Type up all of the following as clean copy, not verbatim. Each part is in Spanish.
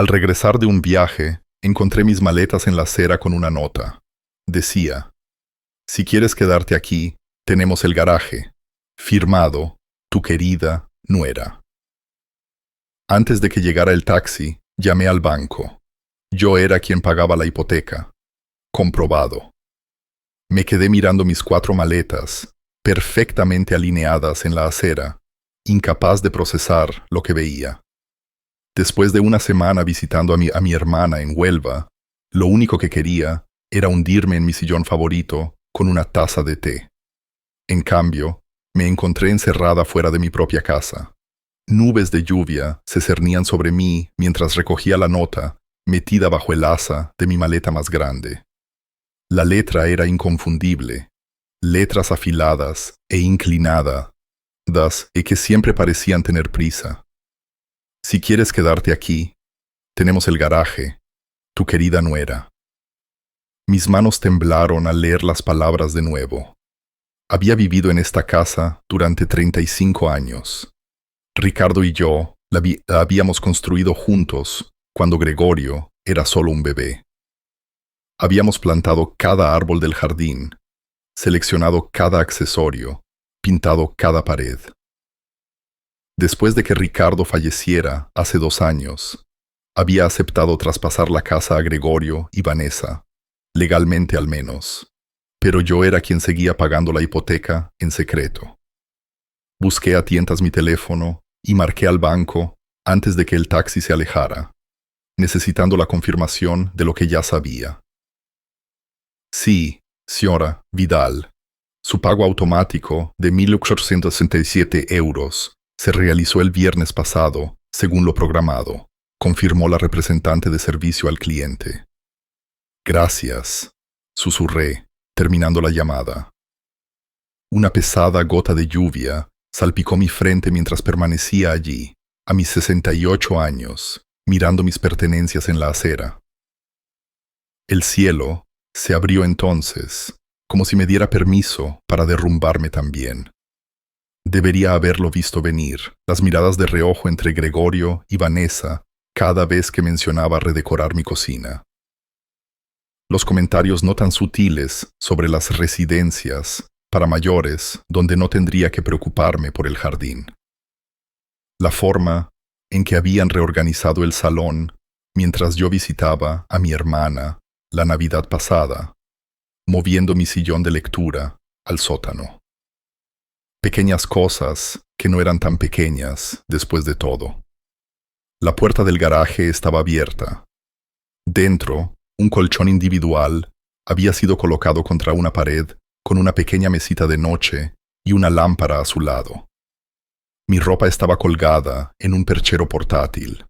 Al regresar de un viaje, encontré mis maletas en la acera con una nota. Decía: si quieres quedarte aquí, tenemos el garaje. Firmado, tu querida nuera. Antes de que llegara el taxi, llamé al banco. Yo era quien pagaba la hipoteca. Comprobado. Me quedé mirando mis 4 maletas, perfectamente alineadas en la acera, incapaz de procesar lo que veía. Después de una semana visitando a mi hermana en Huelva, lo único que quería era hundirme en mi sillón favorito con una taza de té. En cambio, me encontré encerrada fuera de mi propia casa. Nubes de lluvia se cernían sobre mí mientras recogía la nota, metida bajo el asa de mi maleta más grande. La letra era inconfundible, letras afiladas e inclinadas, y que siempre parecían tener prisa. Si quieres quedarte aquí, tenemos el garaje, tu querida nuera. Mis manos temblaron al leer las palabras de nuevo. Había vivido en esta casa durante 35 años. Ricardo y yo la habíamos construido juntos cuando Gregorio era solo un bebé. Habíamos plantado cada árbol del jardín, seleccionado cada accesorio, pintado cada pared. Después de que Ricardo falleciera hace 2 años, había aceptado traspasar la casa a Gregorio y Vanessa, legalmente al menos, pero yo era quien seguía pagando la hipoteca en secreto. Busqué a tientas mi teléfono y marqué al banco antes de que el taxi se alejara, necesitando la confirmación de lo que ya sabía. Sí, señora Vidal, su pago automático de 1.867 euros se realizó el viernes pasado, según lo programado, confirmó la representante de servicio al cliente. Gracias, susurré, terminando la llamada. Una pesada gota de lluvia salpicó mi frente mientras permanecía allí, a mis 68 años, mirando mis pertenencias en la acera. El cielo se abrió entonces, como si me diera permiso para derrumbarme también. Debería haberlo visto venir, las miradas de reojo entre Gregorio y Vanessa cada vez que mencionaba redecorar mi cocina. Los comentarios no tan sutiles sobre las residencias para mayores donde no tendría que preocuparme por el jardín. La forma en que habían reorganizado el salón mientras yo visitaba a mi hermana la Navidad pasada, moviendo mi sillón de lectura al sótano. Pequeñas cosas que no eran tan pequeñas después de todo. La puerta del garaje estaba abierta. Dentro, un colchón individual había sido colocado contra una pared con una pequeña mesita de noche y una lámpara a su lado. Mi ropa estaba colgada en un perchero portátil.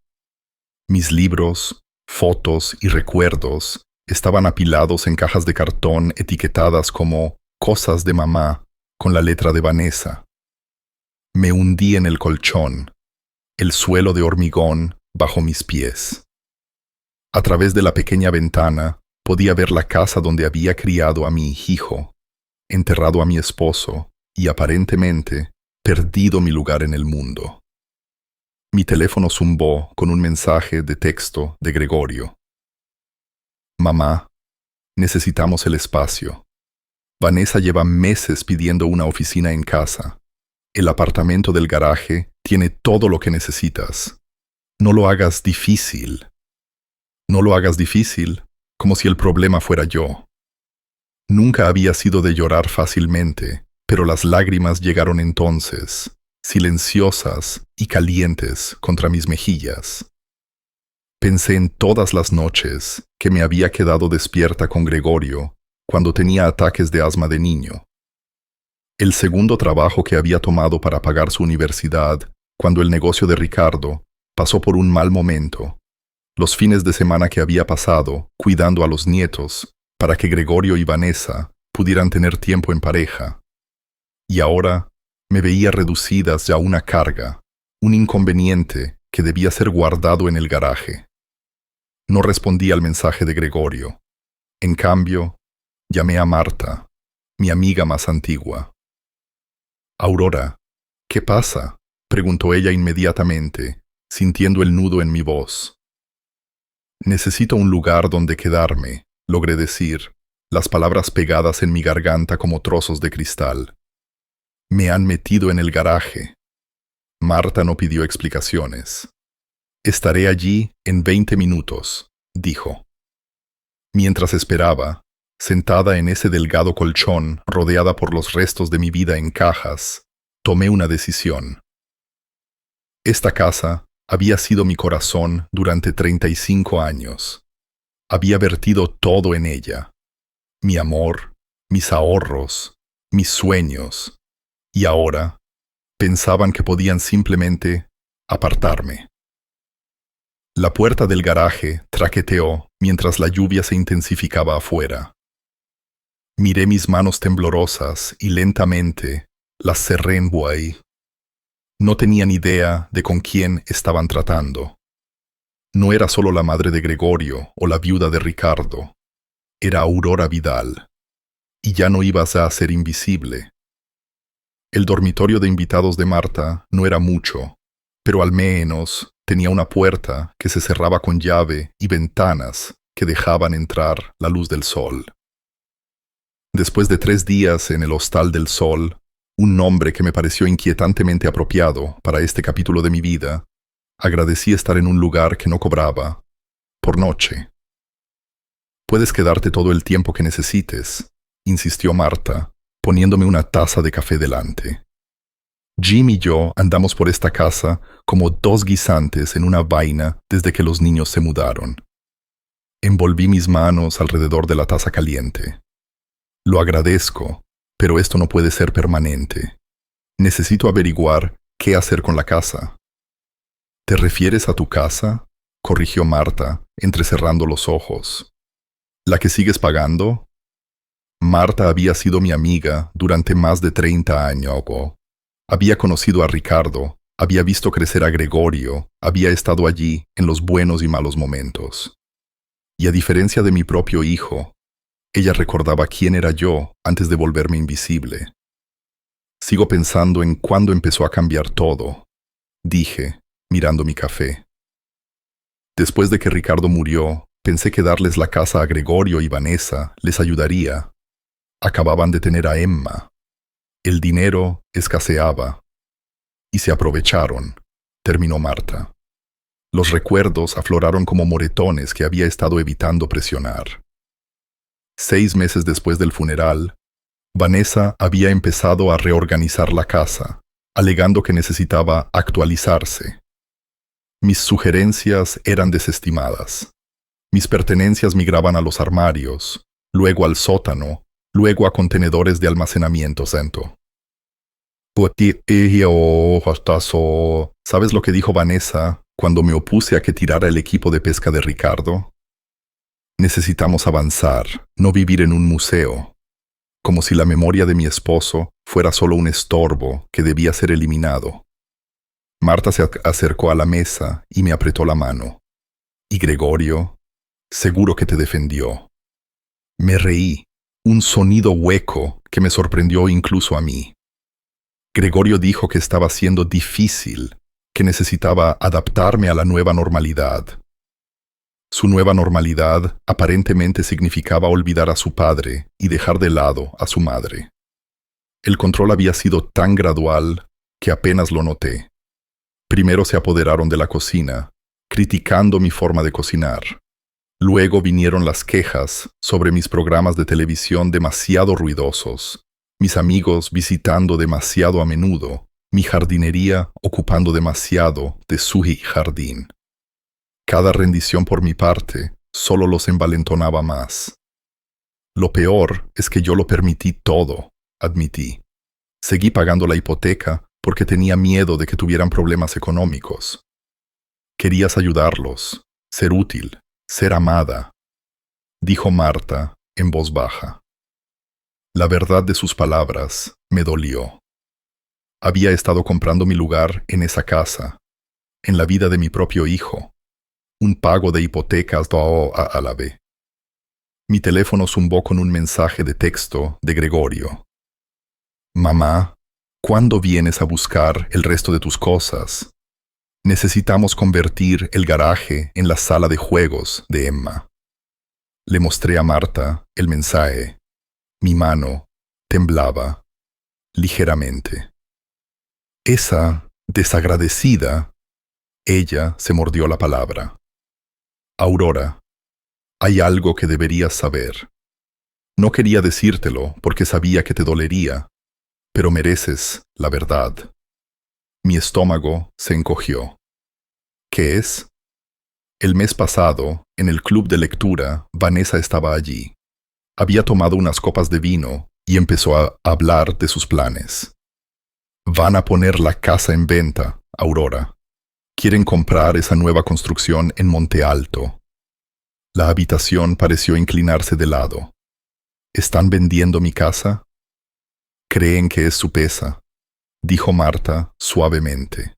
Mis libros, fotos y recuerdos estaban apilados en cajas de cartón etiquetadas como cosas de mamá con la letra de Vanessa. Me hundí en el colchón, el suelo de hormigón bajo mis pies. A través de la pequeña ventana podía ver la casa donde había criado a mi hijo, enterrado a mi esposo y aparentemente perdido mi lugar en el mundo. Mi teléfono zumbó con un mensaje de texto de Gregorio. Mamá, necesitamos el espacio. Vanessa lleva meses pidiendo una oficina en casa. El apartamento del garaje tiene todo lo que necesitas. No lo hagas difícil. No lo hagas difícil, como si el problema fuera yo. Nunca había sido de llorar fácilmente, pero las lágrimas llegaron entonces, silenciosas y calientes contra mis mejillas. Pensé en todas las noches que me había quedado despierta con Gregorio cuando tenía ataques de asma de niño. El segundo trabajo que había tomado para pagar su universidad cuando el negocio de Ricardo pasó por un mal momento. Los fines de semana que había pasado cuidando a los nietos para que Gregorio y Vanessa pudieran tener tiempo en pareja. Y ahora me veía reducidas ya a una carga, un inconveniente que debía ser guardado en el garaje. No respondí al mensaje de Gregorio. En cambio, llamé a Marta, mi amiga más antigua. «Aurora, ¿qué pasa?», preguntó ella inmediatamente, sintiendo el nudo en mi voz. Necesito un lugar donde quedarme, logré decir, las palabras pegadas en mi garganta como trozos de cristal. Me han metido en el garaje. Marta no pidió explicaciones. Estaré allí en 20 minutos, dijo. Mientras esperaba, sentada en ese delgado colchón rodeada por los restos de mi vida en cajas, tomé una decisión. Esta casa había sido mi corazón durante 35 años. Había vertido todo en ella. Mi amor, mis ahorros, mis sueños. Y ahora pensaban que podían simplemente apartarme. La puerta del garaje traqueteó mientras la lluvia se intensificaba afuera. Miré mis manos temblorosas y lentamente las cerré en buey. No tenían idea de con quién estaban tratando. No era solo la madre de Gregorio o la viuda de Ricardo. Era Aurora Vidal. Y ya no ibas a ser invisible. El dormitorio de invitados de Marta no era mucho, pero al menos tenía una puerta que se cerraba con llave y ventanas que dejaban entrar la luz del sol. Después de 3 días en el Hostal del Sol, un nombre que me pareció inquietantemente apropiado para este capítulo de mi vida, agradecí estar en un lugar que no cobraba, por noche. «Puedes quedarte todo el tiempo que necesites», insistió Marta, poniéndome una taza de café delante. Jim y yo andamos por esta casa como 2 guisantes en una vaina desde que los niños se mudaron. Envolví mis manos alrededor de la taza caliente. Lo agradezco, pero esto no puede ser permanente. Necesito averiguar qué hacer con la casa. ¿Te refieres a tu casa?, corrigió Marta, entrecerrando los ojos. ¿La que sigues pagando? Marta había sido mi amiga durante más de 30 años. Había conocido a Ricardo, había visto crecer a Gregorio, había estado allí en los buenos y malos momentos. Y a diferencia de mi propio hijo, ella recordaba quién era yo antes de volverme invisible. Sigo pensando en cuándo empezó a cambiar todo, dije, mirando mi café. Después de que Ricardo murió, pensé que darles la casa a Gregorio y Vanessa les ayudaría. Acababan de tener a Emma. El dinero escaseaba. Y se aprovecharon, terminó Marta. Los recuerdos afloraron como moretones que había estado evitando presionar. 6 meses después del funeral, Vanessa había empezado a reorganizar la casa, alegando que necesitaba actualizarse. Mis sugerencias eran desestimadas. Mis pertenencias migraban a los armarios, luego al sótano, luego a contenedores de almacenamiento cento. ¿Sabes lo que dijo Vanessa cuando me opuse a que tirara el equipo de pesca de Ricardo? Necesitamos avanzar, no vivir en un museo. Como si la memoria de mi esposo fuera solo un estorbo que debía ser eliminado. Marta se acercó a la mesa y me apretó la mano. ¿Y Gregorio? Seguro que te defendió. Me reí, un sonido hueco que me sorprendió incluso a mí. Gregorio dijo que estaba siendo difícil, que necesitaba adaptarme a la nueva normalidad. Su nueva normalidad aparentemente significaba olvidar a su padre y dejar de lado a su madre. El control había sido tan gradual que apenas lo noté. Primero se apoderaron de la cocina, criticando mi forma de cocinar. Luego vinieron las quejas sobre mis programas de televisión demasiado ruidosos, mis amigos visitando demasiado a menudo, mi jardinería ocupando demasiado de su jardín. Cada rendición por mi parte solo los envalentonaba más. Lo peor es que yo lo permití todo, admití. Seguí pagando la hipoteca porque tenía miedo de que tuvieran problemas económicos. Querías ayudarlos, ser útil, ser amada, dijo Marta en voz baja. La verdad de sus palabras me dolió. Había estado comprando mi lugar en esa casa, en la vida de mi propio hijo. Un pago de hipotecas a la vez. Mi teléfono zumbó con un mensaje de texto de Gregorio. Mamá, ¿cuándo vienes a buscar el resto de tus cosas? Necesitamos convertir el garaje en la sala de juegos de Emma. Le mostré a Marta el mensaje. Mi mano temblaba ligeramente. Esa desagradecida, ella se mordió la palabra. Aurora, hay algo que deberías saber. No quería decírtelo porque sabía que te dolería, pero mereces la verdad. Mi estómago se encogió. ¿Qué es? El mes pasado, en el club de lectura, Vanessa estaba allí. Había tomado unas copas de vino y empezó a hablar de sus planes. Van a poner la casa en venta, Aurora. Quieren comprar esa nueva construcción en Monte Alto. La habitación pareció inclinarse de lado. ¿Están vendiendo mi casa? Creen que es su pesa, dijo Marta suavemente.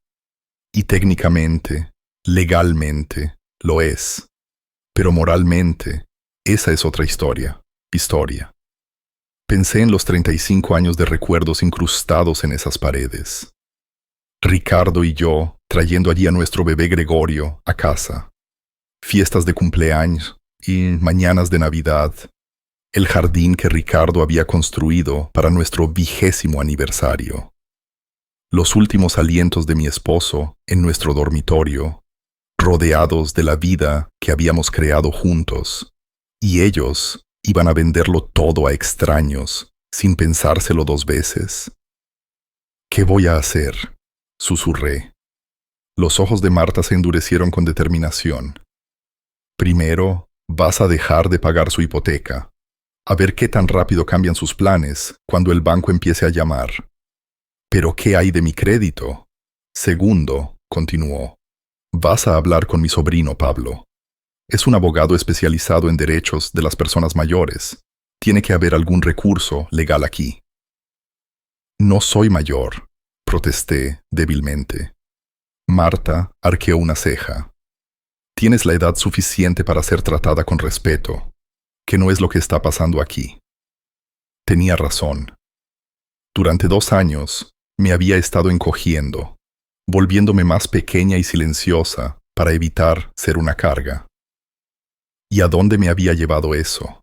Y técnicamente, legalmente, lo es. Pero moralmente, esa es otra historia. Pensé en los 35 años de recuerdos incrustados en esas paredes. Ricardo y yo trayendo allí a nuestro bebé Gregorio a casa. Fiestas de cumpleaños y mañanas de Navidad. El jardín que Ricardo había construido para nuestro 20º aniversario. Los últimos alientos de mi esposo en nuestro dormitorio, rodeados de la vida que habíamos creado juntos. Y ellos iban a venderlo todo a extraños, sin pensárselo 2 veces. ¿Qué voy a hacer?, susurré. Los ojos de Marta se endurecieron con determinación. Primero, vas a dejar de pagar su hipoteca. A ver qué tan rápido cambian sus planes cuando el banco empiece a llamar. ¿Pero qué hay de mi crédito? Segundo, continuó, vas a hablar con mi sobrino Pablo. Es un abogado especializado en derechos de las personas mayores. Tiene que haber algún recurso legal aquí. No soy mayor, protesté débilmente. Marta arqueó una ceja. Tienes la edad suficiente para ser tratada con respeto, que no es lo que está pasando aquí. Tenía razón. Durante 2 años me había estado encogiendo, volviéndome más pequeña y silenciosa para evitar ser una carga. ¿Y a dónde me había llevado eso?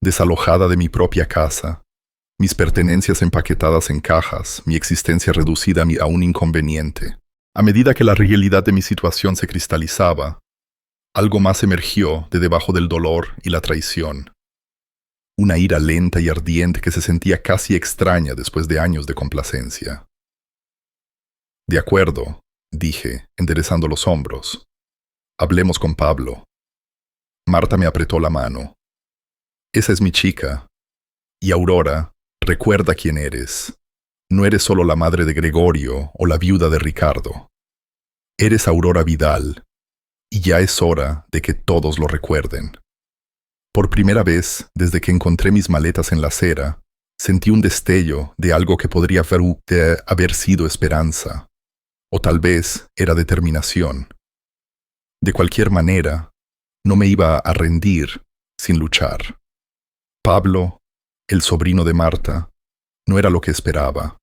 Desalojada de mi propia casa, mis pertenencias empaquetadas en cajas, mi existencia reducida a un inconveniente. A medida que la realidad de mi situación se cristalizaba, algo más emergió de debajo del dolor y la traición. Una ira lenta y ardiente que se sentía casi extraña después de años de complacencia. De acuerdo, dije, enderezando los hombros. Hablemos con Pablo. Marta me apretó la mano. Esa es mi chica. Y Aurora, recuerda quién eres. No eres solo la madre de Gregorio o la viuda de Ricardo. Eres Aurora Vidal, y ya es hora de que todos lo recuerden. Por primera vez, desde que encontré mis maletas en la acera, sentí un destello de algo que podría haber sido esperanza, o tal vez era determinación. De cualquier manera, no me iba a rendir sin luchar. Pablo, el sobrino de Marta, no era lo que esperaba.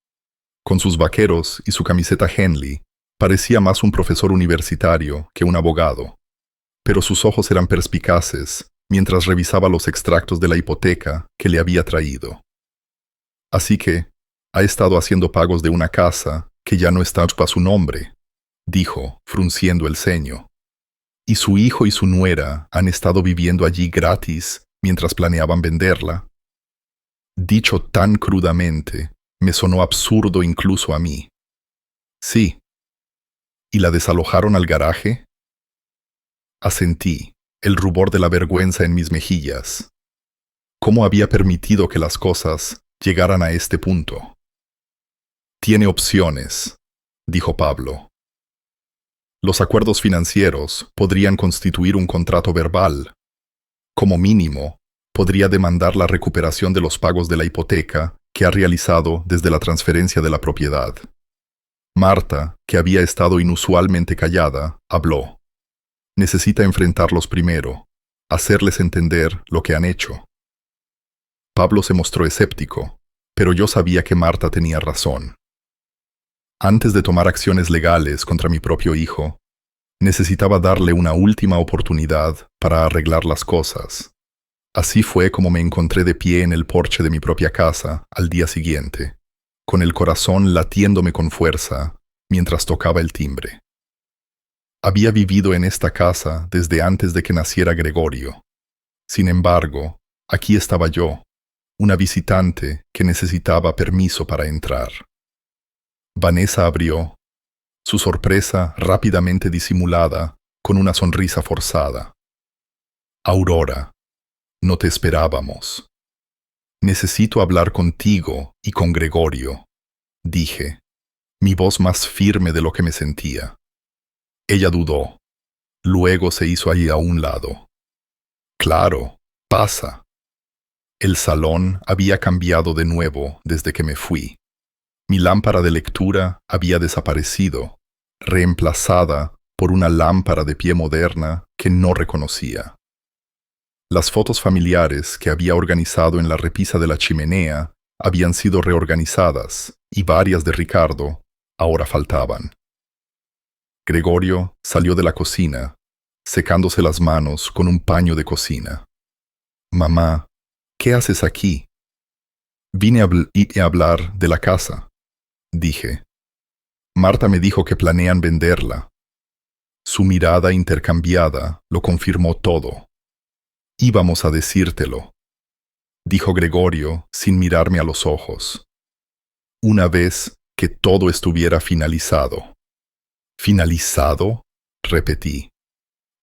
Con sus vaqueros y su camiseta Henley, parecía más un profesor universitario que un abogado, pero sus ojos eran perspicaces mientras revisaba los extractos de la hipoteca que le había traído. Así que, ha estado haciendo pagos de una casa que ya no está a su nombre, dijo, frunciendo el ceño. Y su hijo y su nuera han estado viviendo allí gratis mientras planeaban venderla. Dicho tan crudamente, me sonó absurdo incluso a mí. Sí. ¿Y la desalojaron al garaje? Asentí, el rubor de la vergüenza en mis mejillas. ¿Cómo había permitido que las cosas llegaran a este punto? Tiene opciones, dijo Pablo. Los acuerdos financieros podrían constituir un contrato verbal. Como mínimo, podría demandar la recuperación de los pagos de la hipoteca que ha realizado desde la transferencia de la propiedad. Marta, que había estado inusualmente callada, habló. Necesita enfrentarlos primero, hacerles entender lo que han hecho. Pablo se mostró escéptico, pero yo sabía que Marta tenía razón. Antes de tomar acciones legales contra mi propio hijo, necesitaba darle una última oportunidad para arreglar las cosas. Así fue como me encontré de pie en el porche de mi propia casa al día siguiente, con el corazón latiéndome con fuerza mientras tocaba el timbre. Había vivido en esta casa desde antes de que naciera Gregorio. Sin embargo, aquí estaba yo, una visitante que necesitaba permiso para entrar. Vanessa abrió, su sorpresa rápidamente disimulada con una sonrisa forzada. Aurora, no te esperábamos. Necesito hablar contigo y con Gregorio, dije, mi voz más firme de lo que me sentía. Ella dudó. Luego se hizo allí a un lado. Claro, pasa. El salón había cambiado de nuevo desde que me fui. Mi lámpara de lectura había desaparecido, reemplazada por una lámpara de pie moderna que no reconocía. Las fotos familiares que había organizado en la repisa de la chimenea habían sido reorganizadas y varias de Ricardo ahora faltaban. Gregorio salió de la cocina, secándose las manos con un paño de cocina. Mamá, ¿qué haces aquí? Vine a hablar de la casa, dije. Marta me dijo que planean venderla. Su mirada intercambiada lo confirmó todo. Íbamos a decírtelo, dijo Gregorio sin mirarme a los ojos. Una vez que todo estuviera finalizado. ¿Finalizado? Repetí.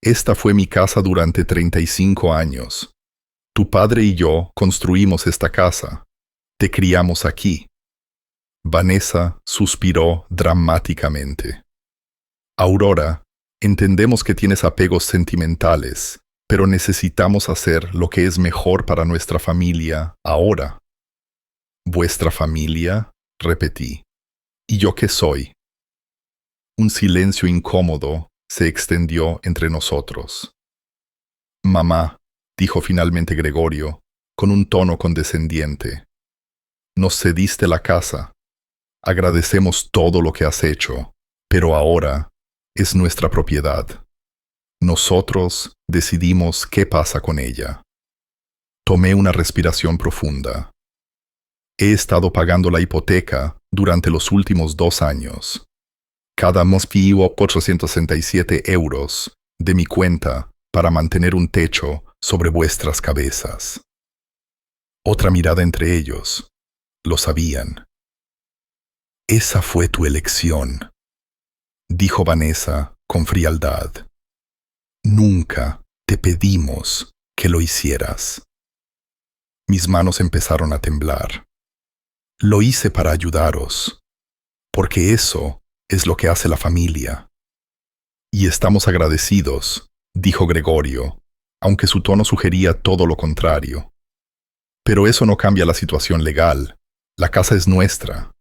Esta fue mi casa durante 35 años. Tu padre y yo construimos esta casa. Te criamos aquí. Vanessa suspiró dramáticamente. Aurora, entendemos que tienes apegos sentimentales, pero necesitamos hacer lo que es mejor para nuestra familia ahora. ¿Vuestra familia? Repetí. ¿Y yo qué soy? Un silencio incómodo se extendió entre nosotros. Mamá, dijo finalmente Gregorio, con un tono condescendiente. Nos cediste la casa. Agradecemos todo lo que has hecho, pero ahora es nuestra propiedad. Nosotros decidimos qué pasa con ella. Tomé una respiración profunda. He estado pagando la hipoteca durante los últimos 2 años. Cada mes pido 467 euros de mi cuenta para mantener un techo sobre vuestras cabezas. Otra mirada entre ellos. Lo sabían. Esa fue tu elección, dijo Vanessa con frialdad. Nunca te pedimos que lo hicieras. Mis manos empezaron a temblar. Lo hice para ayudaros, porque eso es lo que hace la familia. Y estamos agradecidos, dijo Gregorio, aunque su tono sugería todo lo contrario. Pero eso no cambia la situación legal. La casa es nuestra.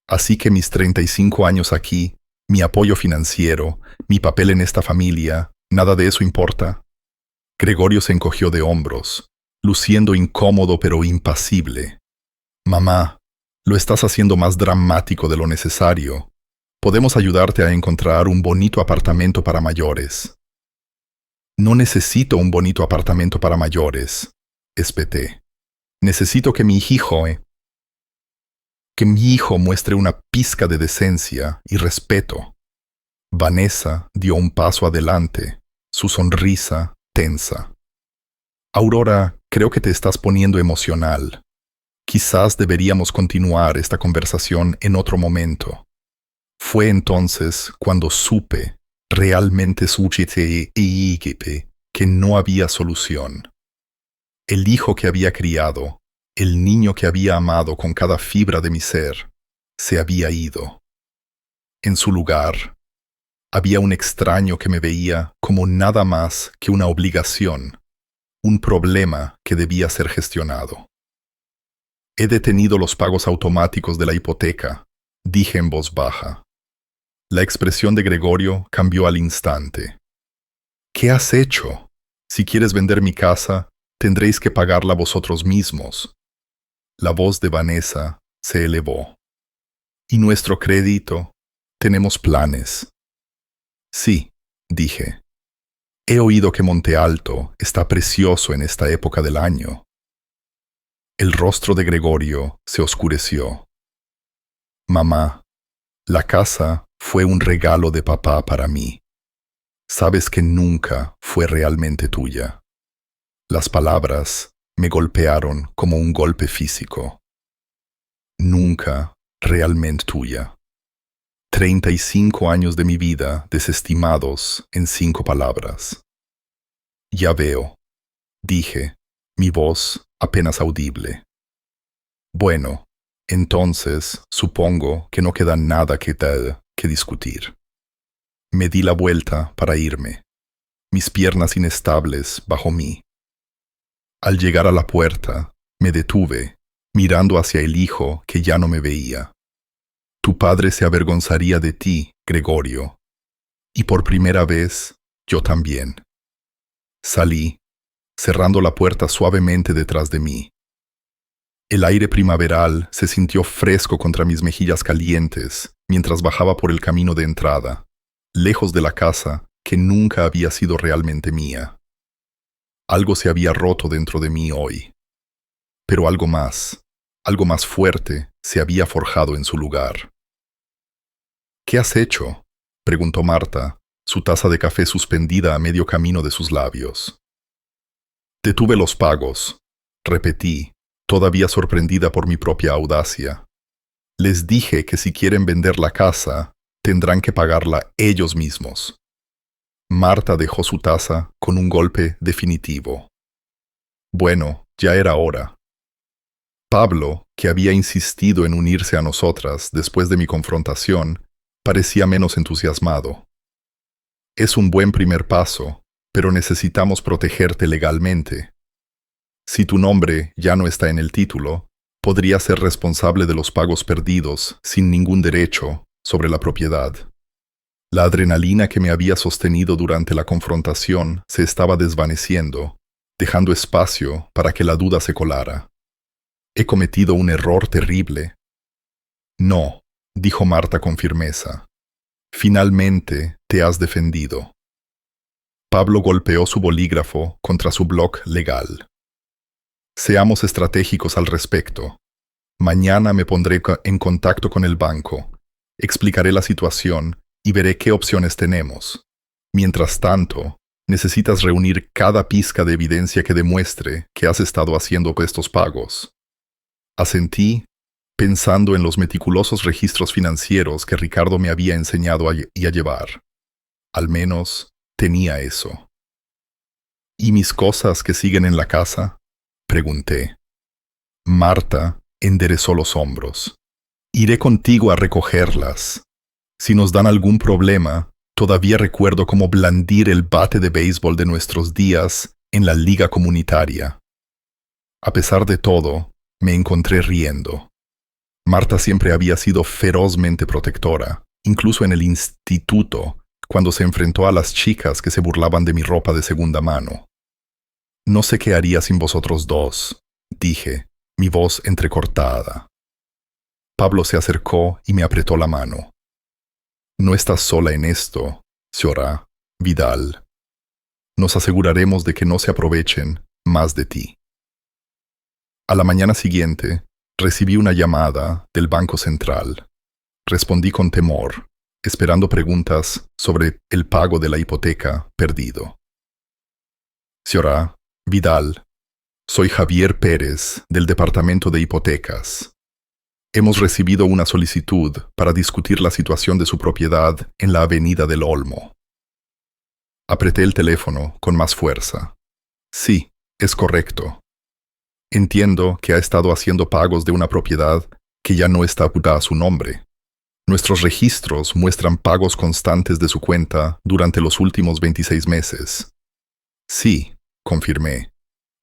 Así que mis 35 años aquí, mi apoyo financiero, mi papel en esta familia, ¿nada de eso importa? Gregorio se encogió de hombros, luciendo incómodo pero impasible. Mamá, lo estás haciendo más dramático de lo necesario. Podemos ayudarte a encontrar un bonito apartamento para mayores. No necesito un bonito apartamento para mayores, espeté. Necesito que mi hijo muestre una pizca de decencia y respeto. Vanessa dio un paso adelante, su sonrisa tensa. Aurora, creo que te estás poniendo emocional. Quizás deberíamos continuar esta conversación en otro momento. Fue entonces cuando supe, realmente que no había solución. El hijo que había criado, el niño que había amado con cada fibra de mi ser, se había ido. En su lugar, había un extraño que me veía como nada más que una obligación, un problema que debía ser gestionado. He detenido los pagos automáticos de la hipoteca, dije en voz baja. La expresión de Gregorio cambió al instante. ¿Qué has hecho? Si quieres vender mi casa, tendréis que pagarla vosotros mismos. La voz de Vanessa se elevó. ¿Y nuestro crédito? Tenemos planes. Sí, dije. He oído que Monte Alto está precioso en esta época del año. El rostro de Gregorio se oscureció. Mamá, la casa fue un regalo de papá para mí. Sabes que nunca fue realmente tuya. Las palabras me golpearon como un golpe físico. Nunca realmente tuya. 35 años de mi vida desestimados en 5 palabras. Ya veo, dije, mi voz apenas audible. Bueno, entonces supongo que no queda nada que discutir. Me di la vuelta para irme, mis piernas inestables bajo mí. Al llegar a la puerta, me detuve, mirando hacia el hijo que ya no me veía. Tu padre se avergonzaría de ti, Gregorio. Y por primera vez, yo también. Salí, cerrando la puerta suavemente detrás de mí. El aire primaveral se sintió fresco contra mis mejillas calientes mientras bajaba por el camino de entrada, lejos de la casa que nunca había sido realmente mía. Algo se había roto dentro de mí hoy, pero algo más fuerte, se había forjado en su lugar. ¿Qué has hecho?, preguntó Marta, su taza de café suspendida a medio camino de sus labios. Detuve los pagos, repetí, todavía sorprendida por mi propia audacia. Les dije que si quieren vender la casa, tendrán que pagarla ellos mismos. Marta dejó su taza con un golpe definitivo. Bueno, ya era hora. Pablo, que había insistido en unirse a nosotras después de mi confrontación, parecía menos entusiasmado. Es un buen primer paso, pero necesitamos protegerte legalmente. Si tu nombre ya no está en el título, podrías ser responsable de los pagos perdidos sin ningún derecho sobre la propiedad. La adrenalina que me había sostenido durante la confrontación se estaba desvaneciendo, dejando espacio para que la duda se colara. ¿He cometido un error terrible? No, dijo Marta con firmeza. Finalmente te has defendido. Pablo golpeó su bolígrafo contra su bloc legal. Seamos estratégicos al respecto. Mañana me pondré en contacto con el banco, explicaré la situación y veré qué opciones tenemos. Mientras tanto, necesitas reunir cada pizca de evidencia que demuestre que has estado haciendo estos pagos. Asentí, pensando en los meticulosos registros financieros que Ricardo me había enseñado a llevar. Al menos tenía eso. ¿Y mis cosas que siguen en la casa?, pregunté. Marta enderezó los hombros. Iré contigo a recogerlas. Si nos dan algún problema, todavía recuerdo cómo blandir el bate de béisbol de nuestros días en la liga comunitaria. A pesar de todo, me encontré riendo. Marta siempre había sido ferozmente protectora, incluso en el instituto, cuando se enfrentó a las chicas que se burlaban de mi ropa de segunda mano. No sé qué haría sin vosotros dos, dije, mi voz entrecortada. Pablo se acercó y me apretó la mano. No estás sola en esto, señora Vidal. Nos aseguraremos de que no se aprovechen más de ti. A la mañana siguiente, recibí una llamada del Banco Central. Respondí con temor, esperando preguntas sobre el pago de la hipoteca perdido. Señora Vidal, soy Javier Pérez, del Departamento de Hipotecas. Hemos recibido una solicitud para discutir la situación de su propiedad en la Avenida del Olmo. Apreté el teléfono con más fuerza. Sí, es correcto. Entiendo que ha estado haciendo pagos de una propiedad que ya no está a su nombre. Nuestros registros muestran pagos constantes de su cuenta durante los últimos 26 meses. Sí, confirmé,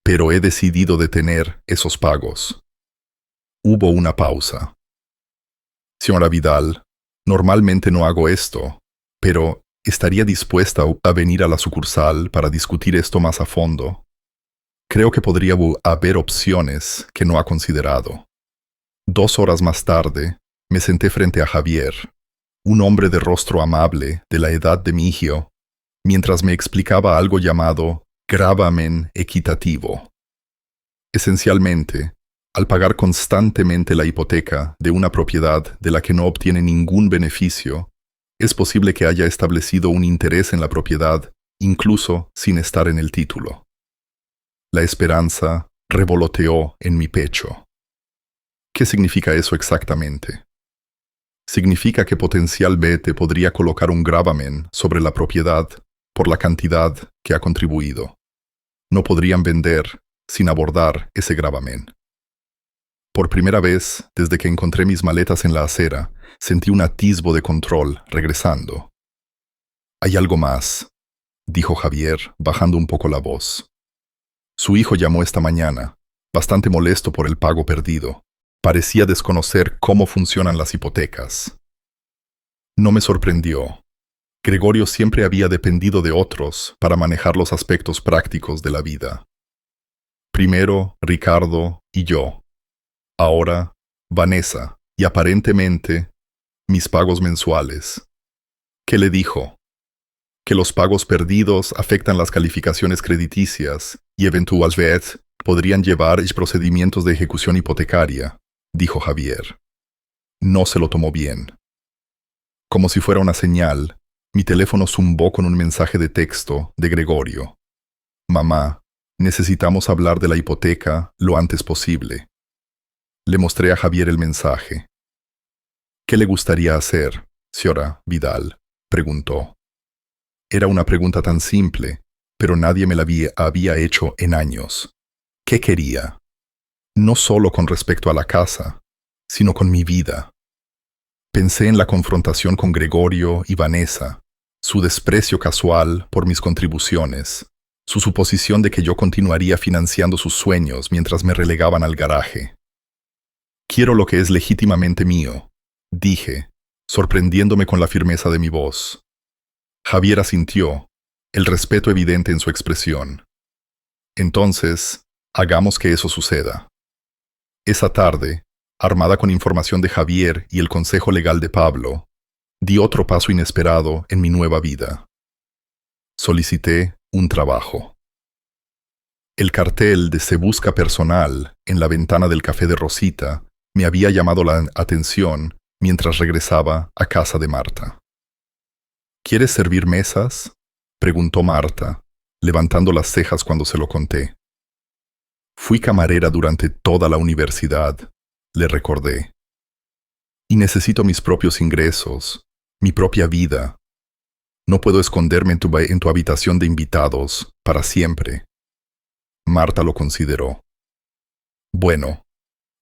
pero he decidido detener esos pagos. Hubo una pausa. Señora Vidal, normalmente no hago esto, pero ¿estaría dispuesta a venir a la sucursal para discutir esto más a fondo? Creo que podría haber opciones que no ha considerado. 2 horas más tarde, Me senté frente a Javier, un hombre de rostro amable de la edad de mi hijo, mientras me explicaba algo llamado gravamen equitativo. Esencialmente, al pagar constantemente la hipoteca de una propiedad de la que no obtiene ningún beneficio, es posible que haya establecido un interés en la propiedad incluso sin estar en el título. La esperanza revoloteó en mi pecho. ¿Qué significa eso exactamente? Significa que potencialmente podría colocar un gravamen sobre la propiedad por la cantidad que ha contribuido. No podrían vender sin abordar ese gravamen. Por primera vez, desde que encontré mis maletas en la acera, sentí un atisbo de control regresando. «Hay algo más», dijo Javier, bajando un poco la voz. Su hijo llamó esta mañana, bastante molesto por el pago perdido. Parecía desconocer cómo funcionan las hipotecas. No me sorprendió. Gregorio siempre había dependido de otros para manejar los aspectos prácticos de la vida. Primero, Ricardo y yo. Ahora, Vanessa y aparentemente, mis pagos mensuales. ¿Qué le dijo? Que los pagos perdidos afectan las calificaciones crediticias y eventualmente podrían llevar a procedimientos de ejecución hipotecaria, dijo Javier. No se lo tomó bien. Como si fuera una señal, mi teléfono zumbó con un mensaje de texto de Gregorio. «Mamá, necesitamos hablar de la hipoteca lo antes posible». Le mostré a Javier el mensaje. «¿Qué le gustaría hacer, señora Vidal?», preguntó. Era una pregunta tan simple, pero nadie me la había hecho en años. ¿Qué quería? No solo con respecto a la casa, sino con mi vida. Pensé en la confrontación con Gregorio y Vanessa, su desprecio casual por mis contribuciones, su suposición de que yo continuaría financiando sus sueños mientras me relegaban al garaje. «Quiero lo que es legítimamente mío», dije, sorprendiéndome con la firmeza de mi voz. Javier asintió, el respeto evidente en su expresión. «Entonces, hagamos que eso suceda». Esa tarde, armada con información de Javier y el consejo legal de Pablo, di otro paso inesperado en mi nueva vida. Solicité un trabajo. El cartel de «Se busca personal» en la ventana del café de Rosita me había llamado la atención mientras regresaba a casa de Marta. «¿Quieres servir mesas?», preguntó Marta, levantando las cejas cuando se lo conté. «Fui camarera durante toda la universidad», le recordé. «Y necesito mis propios ingresos, mi propia vida. No puedo esconderme en tu habitación de invitados para siempre». Marta lo consideró. «Bueno,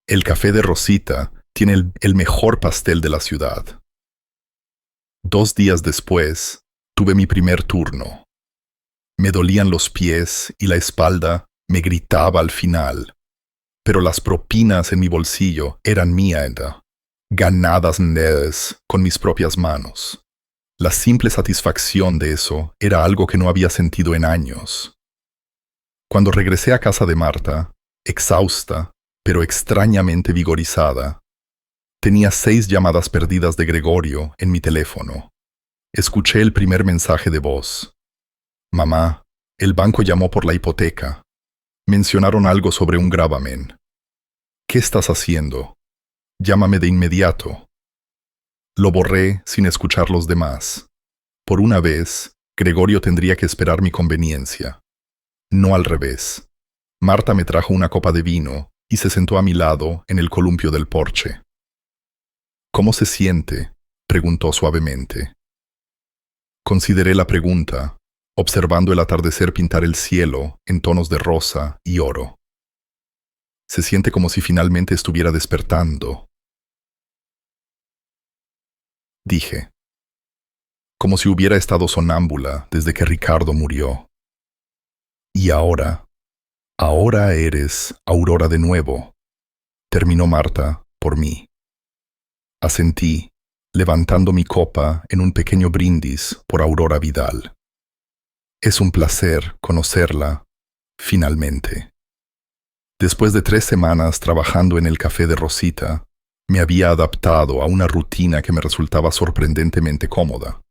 el café de Rosita tiene el mejor pastel de la ciudad». 2 días después, tuve mi primer turno. Me dolían los pies y la espalda me gritaba al final. Pero las propinas en mi bolsillo eran mías, ganadas con mis propias manos. La simple satisfacción de eso era algo que no había sentido en años. Cuando regresé a casa de Marta, exhausta, pero extrañamente vigorizada, tenía 6 llamadas perdidas de Gregorio en mi teléfono. Escuché el primer mensaje de voz. «Mamá, el banco llamó por la hipoteca. Mencionaron algo sobre un gravamen. ¿Qué estás haciendo? Llámame de inmediato». Lo borré sin escuchar los demás. Por una vez, Gregorio tendría que esperar mi conveniencia. No al revés. Marta me trajo una copa de vino y se sentó a mi lado en el columpio del porche. «¿Cómo se siente?», preguntó suavemente. Consideré la pregunta, observando el atardecer pintar el cielo en tonos de rosa y oro. «Se siente como si finalmente estuviera despertando», dije. «Como si hubiera estado sonámbula desde que Ricardo murió. Y ahora eres Aurora de nuevo», terminó Marta por mí. Asentí, levantando mi copa en un pequeño brindis por Aurora Vidal. Es un placer conocerla, finalmente. Después de 3 semanas trabajando en el café de Rosita, Me había adaptado a una rutina que me resultaba sorprendentemente cómoda.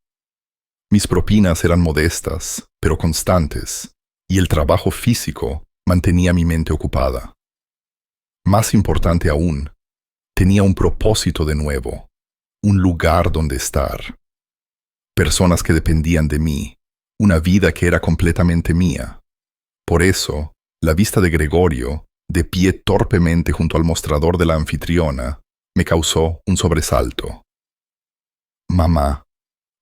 Mis propinas eran modestas, pero constantes, y el trabajo físico mantenía mi mente ocupada. Más importante aún, tenía un propósito de nuevo, un lugar donde estar. Personas que dependían de mí, una vida que era completamente mía. Por eso, la vista de Gregorio, de pie torpemente junto al mostrador de la anfitriona, me causó un sobresalto. «Mamá»,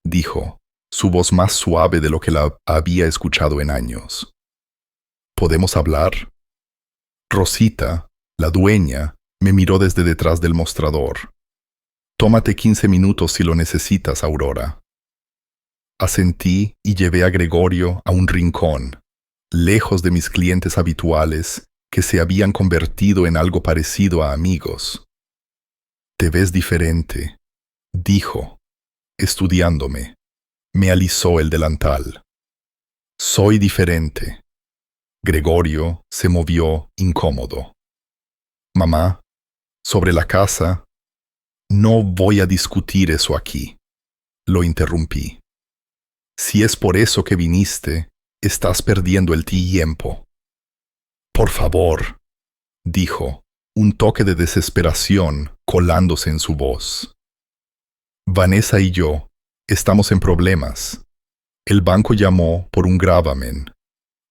dijo, su voz más suave de lo que la había escuchado en años. «¿Podemos hablar?» Rosita, la dueña, me miró desde detrás del mostrador. «Tómate 15 minutos si lo necesitas, Aurora». Asentí y llevé a Gregorio a un rincón, lejos de mis clientes habituales que se habían convertido en algo parecido a amigos. «Te ves diferente», dijo, estudiándome. Me alisó el delantal. «Soy diferente». Gregorio se movió incómodo. «Mamá, sobre la casa...» «No voy a discutir eso aquí», lo interrumpí. «Si es por eso que viniste, estás perdiendo el tiempo». «Por favor», dijo, un toque de desesperación colándose en su voz. «Vanessa y yo estamos en problemas. El banco llamó por un gravamen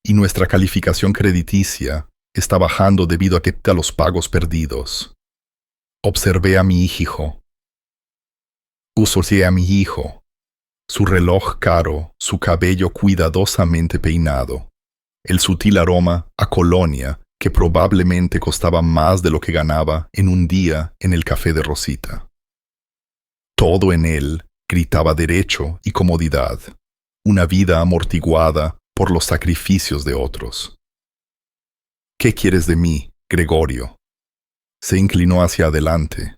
y nuestra calificación crediticia está bajando debido a los pagos perdidos. Observé a mi hijo. Usé a mi hijo. Su reloj caro, su cabello cuidadosamente peinado, el sutil aroma a colonia que probablemente costaba más de lo que ganaba en un día en el café de Rosita. Todo en él gritaba derecho y comodidad, una vida amortiguada por los sacrificios de otros. «¿Qué quieres de mí, Gregorio?» Se inclinó hacia adelante.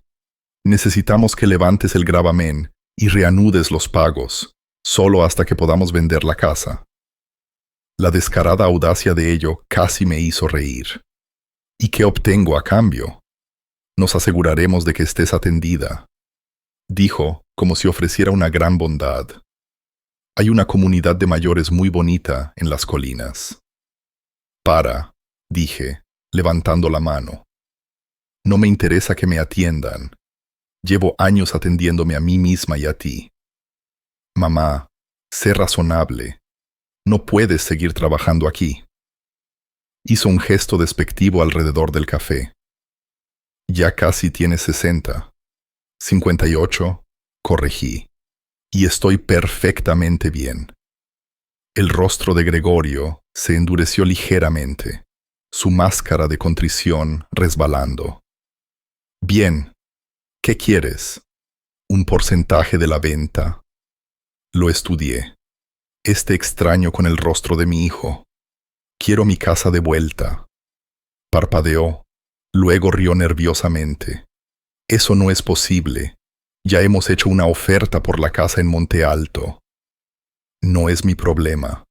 «Necesitamos que levantes el gravamen y reanudes los pagos, solo hasta que podamos vender la casa». La descarada audacia de ello casi me hizo reír. «¿Y qué obtengo a cambio?» «Nos aseguraremos de que estés atendida», dijo como si ofreciera una gran bondad. «Hay una comunidad de mayores muy bonita en las colinas». Dije, levantando la mano. «No me interesa que me atiendan. Llevo años atendiéndome a mí misma y a ti. Mamá, sé razonable. No puedes seguir trabajando aquí». Hizo un gesto despectivo alrededor del café. «Ya casi tienes 60. 58, corregí. Y estoy perfectamente bien». El rostro de Gregorio se endureció ligeramente, su máscara de contrición resbalando. «Bien. ¿Qué quieres? ¿Un porcentaje de la venta?» Lo estudié. Este extraño con el rostro de mi hijo. «Quiero mi casa de vuelta». Parpadeó, luego rió nerviosamente. «Eso no es posible. Ya hemos hecho una oferta por la casa en Monte Alto». «No es mi problema».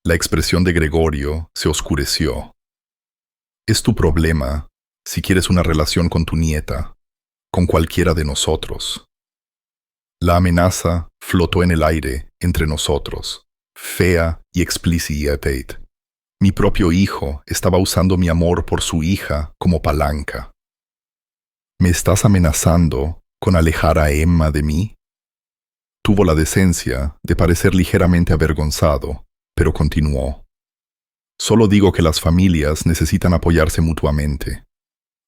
La expresión de Gregorio se oscureció. «Es tu problema si quieres una relación con tu nieta, con cualquiera de nosotros». La amenaza flotó en el aire entre nosotros, fea y explícita. Mi propio hijo estaba usando mi amor por su hija como palanca. «¿Me estás amenazando con alejar a Emma de mí?» Tuvo la decencia de parecer ligeramente avergonzado, pero continuó. «Solo digo que las familias necesitan apoyarse mutuamente.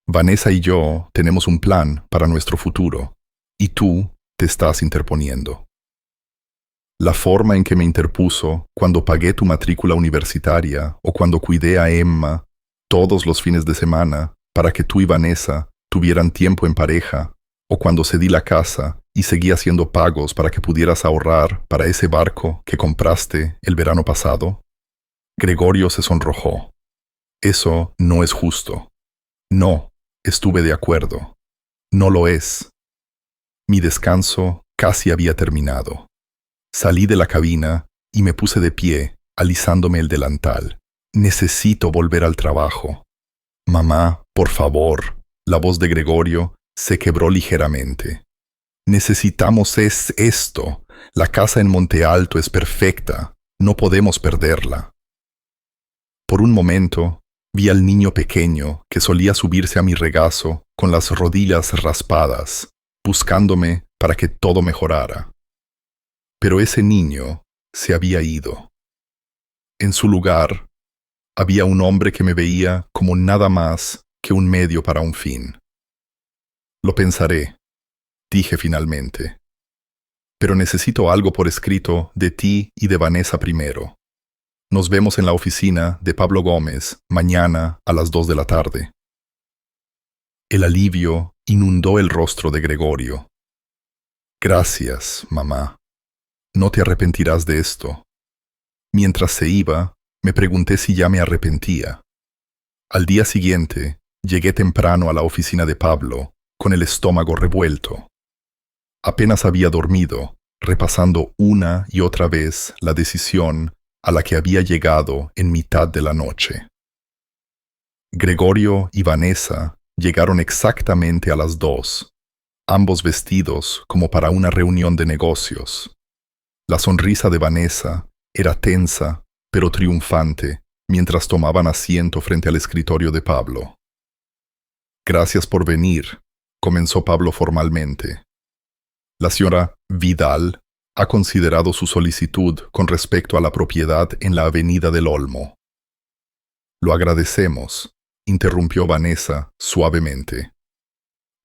Vanessa y yo tenemos un plan para nuestro futuro, y tú te estás interponiendo». La forma en que me interpuso cuando pagué tu matrícula universitaria o cuando cuidé a Emma todos los fines de semana para que tú y Vanessa tuvieran tiempo en pareja, o cuando cedí la casa y seguí haciendo pagos para que pudieras ahorrar para ese barco que compraste el verano pasado. Gregorio se sonrojó. «Eso no es justo». «No, estuve de acuerdo. No lo es». Mi descanso casi había terminado. Salí de la cabina y me puse de pie, alisándome el delantal. «Necesito volver al trabajo». «Mamá, por favor». La voz de Gregorio Se quebró ligeramente. Necesitamos esto. La casa en Monte Alto es perfecta. No podemos perderla. Por un momento, vi al niño pequeño que solía subirse a mi regazo con las rodillas raspadas, buscándome para que todo mejorara. Pero ese niño se había ido. En su lugar, había un hombre que me veía como nada más que un medio para un fin. Lo pensaré, dije finalmente. Pero necesito algo por escrito de ti y de Vanessa primero. Nos vemos en la oficina de Pablo Gómez mañana a las 2 de la tarde. El alivio inundó el rostro de Gregorio. Gracias, mamá. No te arrepentirás de esto. Mientras se iba, me pregunté si ya me arrepentía. Al día siguiente, llegué temprano a la oficina de Pablo, con el estómago revuelto. Apenas había dormido, repasando una y otra vez la decisión a la que había llegado en mitad de la noche. Gregorio y Vanessa llegaron exactamente a las 2, ambos vestidos como para una reunión de negocios. La sonrisa de Vanessa era tensa, pero triunfante, mientras tomaban asiento frente al escritorio de Pablo. Gracias por venir, comenzó Pablo formalmente. La señora Vidal ha considerado su solicitud con respecto a la propiedad en la Avenida del Olmo. Lo agradecemos, interrumpió Vanessa suavemente.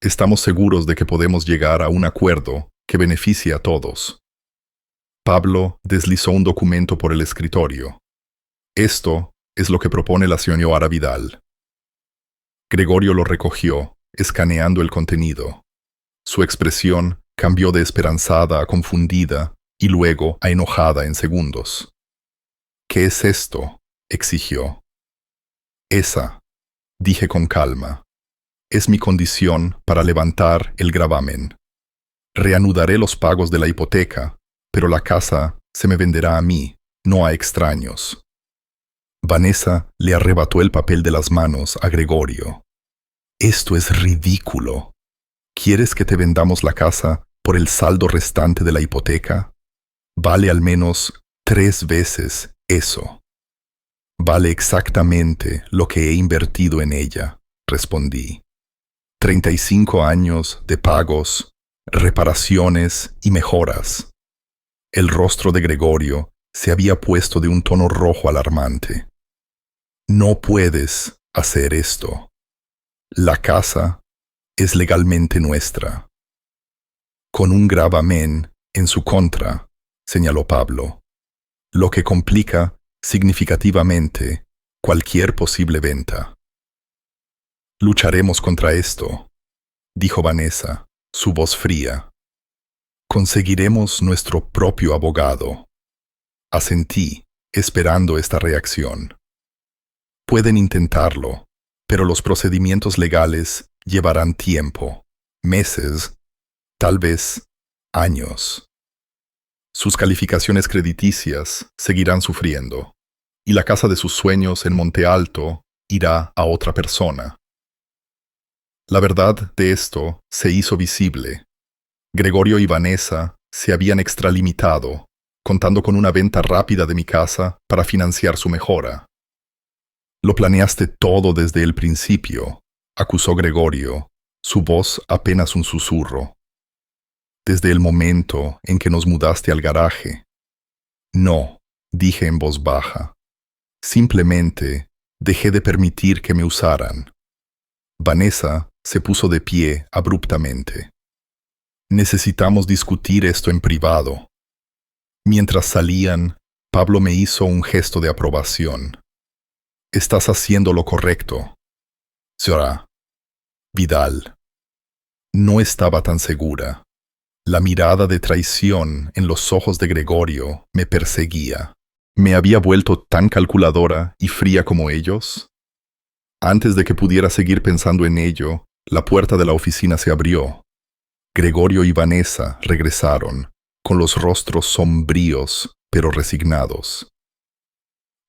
Estamos seguros de que podemos llegar a un acuerdo que beneficie a todos. Pablo deslizó un documento por el escritorio. Esto es lo que propone la señora Vidal. Gregorio lo recogió, escaneando el contenido. Su expresión cambió de esperanzada a confundida y luego a enojada en segundos. ¿Qué es esto?, exigió. Esa, dije con calma, es mi condición para levantar el gravamen. Reanudaré los pagos de la hipoteca, pero la casa se me venderá a mí, no a extraños. Vanessa le arrebató el papel de las manos a Gregorio. Esto es ridículo. ¿Quieres que te vendamos la casa por el saldo restante de la hipoteca? Vale al menos 3 veces eso. Vale exactamente lo que he invertido en ella, respondí. 35 años de pagos, reparaciones y mejoras. El rostro de Gregorio se había puesto de un tono rojo alarmante. No puedes hacer esto. La casa es legalmente nuestra. Con un gravamen en su contra, señaló Pablo, lo que complica significativamente cualquier posible venta. Lucharemos contra esto, dijo Vanessa, su voz fría. Conseguiremos nuestro propio abogado. Asentí, esperando esta reacción. Pueden intentarlo, pero los procedimientos legales llevarán tiempo, meses, tal vez años. Sus calificaciones crediticias seguirán sufriendo, y la casa de sus sueños en Monte Alto irá a otra persona. La verdad de esto se hizo visible. Gregorio y Vanessa se habían extralimitado, contando con una venta rápida de mi casa para financiar su mejora. Lo planeaste todo desde el principio, acusó Gregorio, su voz apenas un susurro. Desde el momento en que nos mudaste al garaje. No, dije en voz baja. Simplemente dejé de permitir que me usaran. Vanessa se puso de pie abruptamente. Necesitamos discutir esto en privado. Mientras salían, Pablo me hizo un gesto de aprobación. Estás haciendo lo correcto. Señora Vidal. No estaba tan segura. La mirada de traición en los ojos de Gregorio me perseguía. ¿Me había vuelto tan calculadora y fría como ellos? Antes de que pudiera seguir pensando en ello, la puerta de la oficina se abrió. Gregorio y Vanessa regresaron, con los rostros sombríos pero resignados.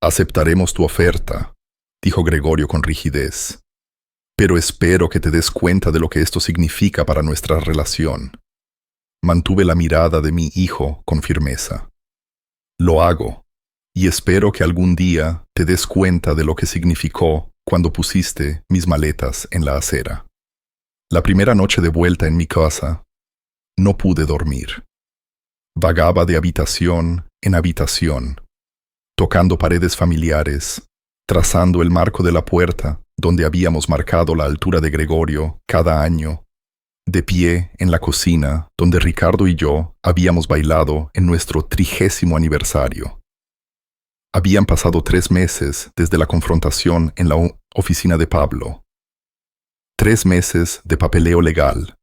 Aceptaremos tu oferta, dijo Gregorio con rigidez. pero espero que te des cuenta de lo que esto significa para nuestra relación. Mantuve la mirada de mi hijo con firmeza. Lo hago, y espero que algún día te des cuenta de lo que significó cuando pusiste mis maletas en la acera. La primera noche de vuelta en mi casa, no pude dormir. Vagaba de habitación en habitación, tocando paredes familiares, trazando el marco de la puerta donde habíamos marcado la altura de Gregorio cada año, de pie en la cocina donde Ricardo y yo habíamos bailado en nuestro 30º aniversario. Habían pasado 3 meses desde la confrontación en la oficina de Pablo. 3 meses de papeleo legal,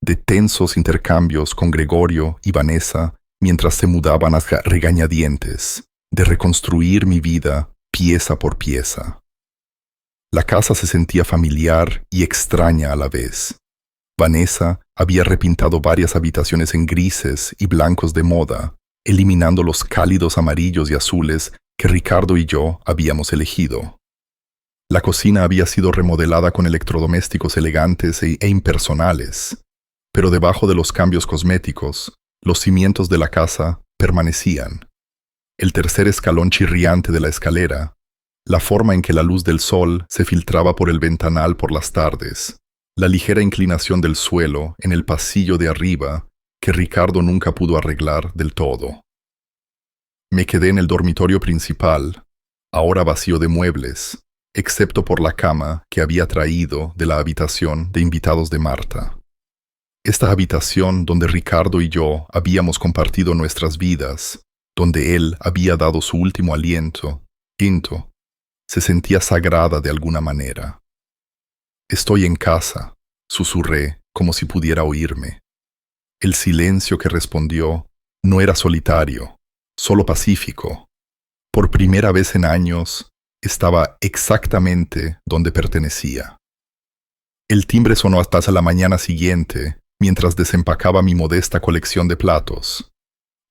de tensos intercambios con Gregorio y Vanessa mientras se mudaban a regañadientes, de reconstruir mi vida pieza por pieza. La casa se sentía familiar y extraña a la vez. Vanessa había repintado varias habitaciones en grises y blancos de moda, eliminando los cálidos amarillos y azules que Ricardo y yo habíamos elegido. La cocina había sido remodelada con electrodomésticos elegantes e impersonales, pero debajo de los cambios cosméticos, los cimientos de la casa permanecían. El tercer escalón chirriante de la escalera, la forma en que la luz del sol se filtraba por el ventanal por las tardes, la ligera inclinación del suelo en el pasillo de arriba que Ricardo nunca pudo arreglar del todo. Me quedé en el dormitorio principal, ahora vacío de muebles, excepto por la cama que había traído de la habitación de invitados de Marta. Esta habitación donde Ricardo y yo habíamos compartido nuestras vidas, donde él había dado su último aliento, se sentía sagrada de alguna manera. «Estoy en casa», susurré como si pudiera oírme. El silencio que respondió no era solitario, solo pacífico. Por primera vez en años, estaba exactamente donde pertenecía. El timbre sonó hasta la mañana siguiente, mientras desempacaba mi modesta colección de platos.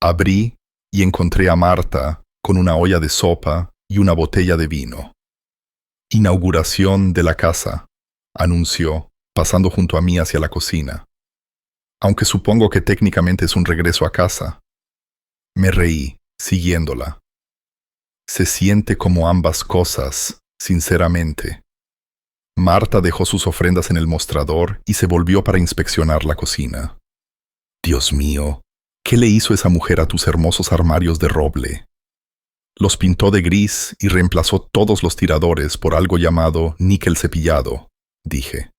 Abrí y encontré a Marta con una olla de sopa y una botella de vino. «Inauguración de la casa», anunció, pasando junto a mí hacia la cocina. «Aunque supongo que técnicamente es un regreso a casa». Me reí, siguiéndola. «Se siente como ambas cosas, sinceramente». Marta dejó sus ofrendas en el mostrador y se volvió para inspeccionar la cocina. «Dios mío, ¿qué le hizo esa mujer a tus hermosos armarios de roble?» Los pintó de gris y reemplazó todos los tiradores por algo llamado níquel cepillado, dije.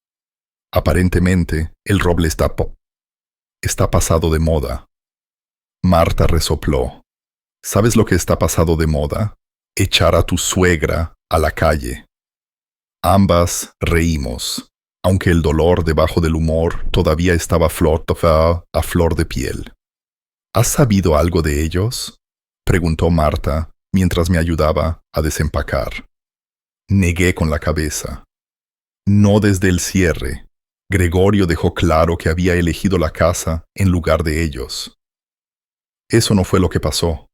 Aparentemente, el roble está pasado de moda. Marta resopló. ¿Sabes lo que está pasado de moda? Echar a tu suegra a la calle. Ambas reímos, aunque el dolor debajo del humor todavía estaba a flor de piel. ¿Has sabido algo de ellos?, preguntó Marta mientras me ayudaba a desempacar. Negué con la cabeza. No desde el cierre. Gregorio dejó claro que había elegido la casa en lugar de ellos. Eso no fue lo que pasó.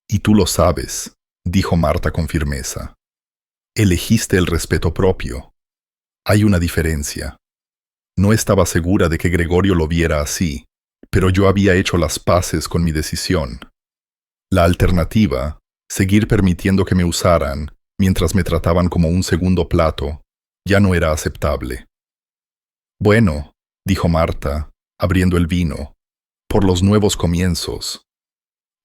Y tú lo sabes, dijo Marta con firmeza. Elegiste el respeto propio. Hay una diferencia. No estaba segura de que Gregorio lo viera así, pero yo había hecho las paces con mi decisión. La alternativa, seguir permitiendo que me usaran mientras me trataban como un segundo plato, ya no era aceptable. Bueno, dijo Marta, abriendo el vino, por los nuevos comienzos.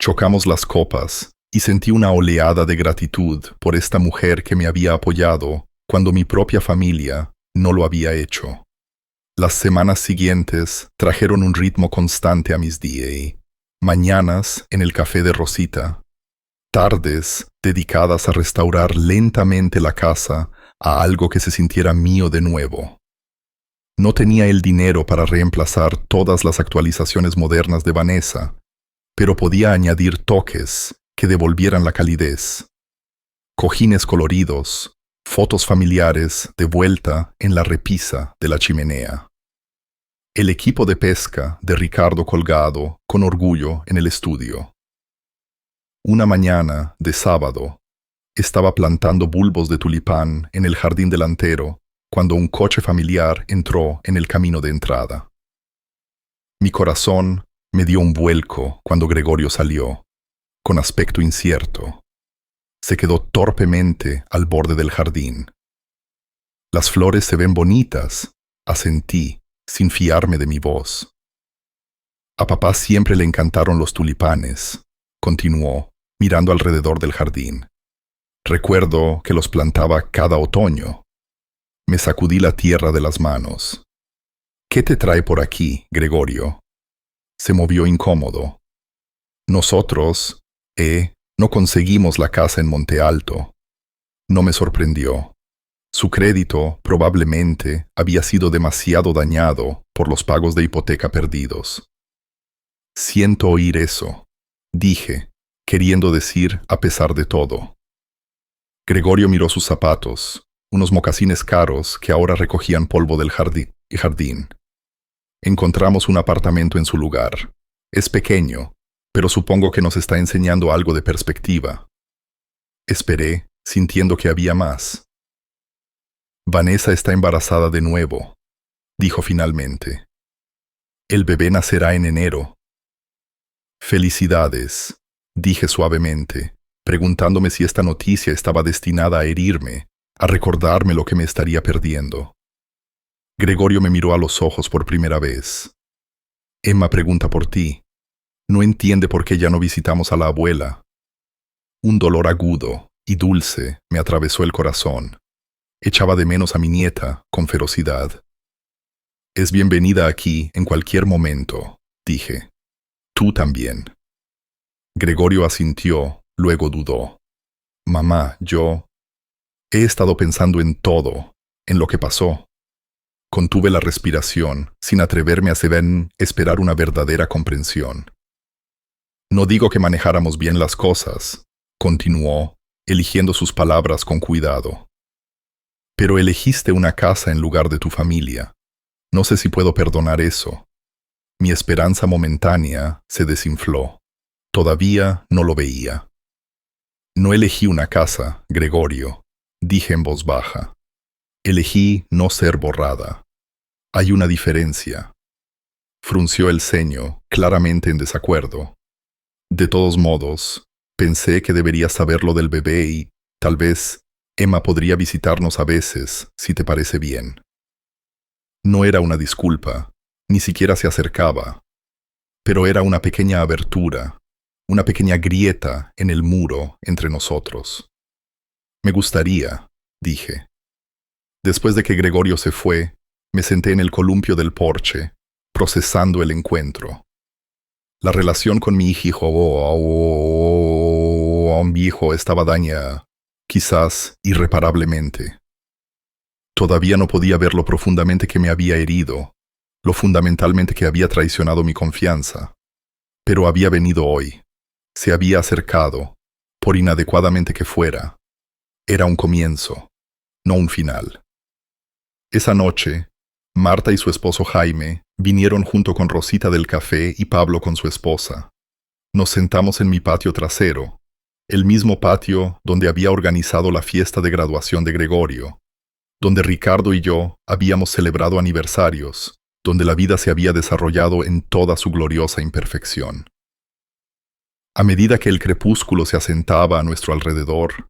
Chocamos las copas y sentí una oleada de gratitud por esta mujer que me había apoyado cuando mi propia familia no lo había hecho. Las semanas siguientes trajeron un ritmo constante a mis días. Mañanas en el café de Rosita. Tardes dedicadas a restaurar lentamente la casa a algo que se sintiera mío de nuevo. No tenía el dinero para reemplazar todas las actualizaciones modernas de Vanessa, pero podía añadir toques que devolvieran la calidez. Cojines coloridos, fotos familiares de vuelta en la repisa de la chimenea. El equipo de pesca de Ricardo colgado con orgullo en el estudio. Una mañana de sábado, estaba plantando bulbos de tulipán en el jardín delantero cuando un coche familiar entró en el camino de entrada. Mi corazón me dio un vuelco cuando Gregorio salió, con aspecto incierto. Se quedó torpemente al borde del jardín. Las flores se ven bonitas, asentí, sin fiarme de mi voz. A papá siempre le encantaron los tulipanes, continuó, mirando alrededor del jardín. Recuerdo que los plantaba cada otoño. Me sacudí la tierra de las manos. ¿Qué te trae por aquí, Gregorio? Se movió incómodo. Nosotros, no conseguimos la casa en Monte Alto. No me sorprendió. Su crédito probablemente había sido demasiado dañado por los pagos de hipoteca perdidos. Siento oír eso, dije, queriendo decir a pesar de todo. Gregorio miró sus zapatos, unos mocasines caros que ahora recogían polvo del jardín. Encontramos un apartamento en su lugar. Es pequeño, pero supongo que nos está enseñando algo de perspectiva. Esperé, sintiendo que había más. Vanessa está embarazada de nuevo, dijo finalmente. El bebé nacerá en enero. Felicidades, dije suavemente, preguntándome si esta noticia estaba destinada a herirme, a recordarme lo que me estaría perdiendo. Gregorio me miró a los ojos por primera vez. Emma pregunta por ti. No entiende por qué ya no visitamos a la abuela. Un dolor agudo y dulce me atravesó el corazón. Echaba de menos a mi nieta con ferocidad. Es bienvenida aquí en cualquier momento, dije. Tú también. Gregorio asintió, luego dudó. Mamá, yo he estado pensando en todo, en lo que pasó. Contuve la respiración, sin atreverme a esperar una verdadera comprensión. No digo que manejáramos bien las cosas, continuó, eligiendo sus palabras con cuidado. Pero elegiste una casa en lugar de tu familia. No sé si puedo perdonar eso. Mi esperanza momentánea se desinfló. Todavía no lo veía. No elegí una casa, Gregorio, dije en voz baja. Elegí no ser borrada. Hay una diferencia. Frunció el ceño, claramente en desacuerdo. De todos modos, pensé que deberías saber lo del bebé y, tal vez, Emma podría visitarnos a veces, si te parece bien. No era una disculpa, ni siquiera se acercaba, pero era una pequeña abertura, una pequeña grieta en el muro entre nosotros. Me gustaría, dije. Después de que Gregorio se fue, me senté en el columpio del porche, procesando el encuentro. La relación con mi hijo estaba dañada, quizás irreparablemente. Todavía no podía ver lo profundamente que me había herido, lo fundamentalmente que había traicionado mi confianza. Pero había venido hoy. Se había acercado, por inadecuadamente que fuera. Era un comienzo, no un final. Esa noche, Marta y su esposo Jaime vinieron junto con Rosita del café y Pablo con su esposa. Nos sentamos en mi patio trasero, el mismo patio donde había organizado la fiesta de graduación de Gregorio, donde Ricardo y yo habíamos celebrado aniversarios, donde la vida se había desarrollado en toda su gloriosa imperfección. A medida que el crepúsculo se asentaba a nuestro alrededor,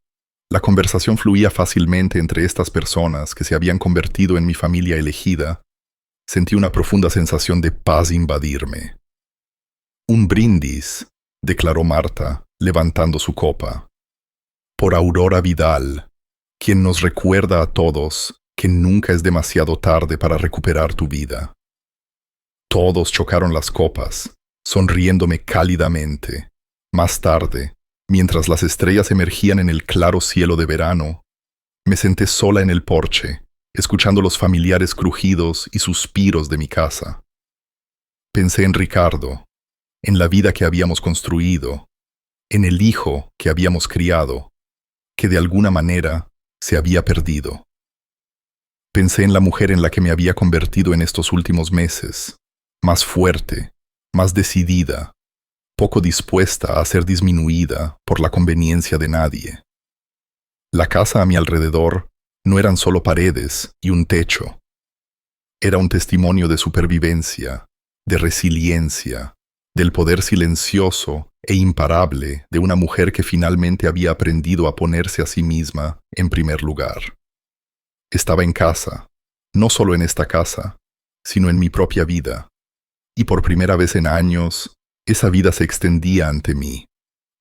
la conversación fluía fácilmente entre estas personas que se habían convertido en mi familia elegida. Sentí una profunda sensación de paz invadirme. Un brindis, declaró Marta, levantando su copa. Por Aurora Vidal, quien nos recuerda a todos que nunca es demasiado tarde para recuperar tu vida. Todos chocaron las copas, sonriéndome cálidamente. Más tarde, mientras las estrellas emergían en el claro cielo de verano, me senté sola en el porche, escuchando los familiares crujidos y suspiros de mi casa. Pensé en Ricardo, en la vida que habíamos construido, en el hijo que habíamos criado, que de alguna manera se había perdido. Pensé en la mujer en la que me había convertido en estos últimos meses, más fuerte, más decidida, poco dispuesta a ser disminuida por la conveniencia de nadie. La casa a mi alrededor no eran solo paredes y un techo. Era un testimonio de supervivencia, de resiliencia, del poder silencioso e imparable de una mujer que finalmente había aprendido a ponerse a sí misma en primer lugar. Estaba en casa, no solo en esta casa, sino en mi propia vida, y por primera vez en años, esa vida se extendía ante mí,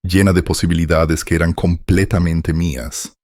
llena de posibilidades que eran completamente mías.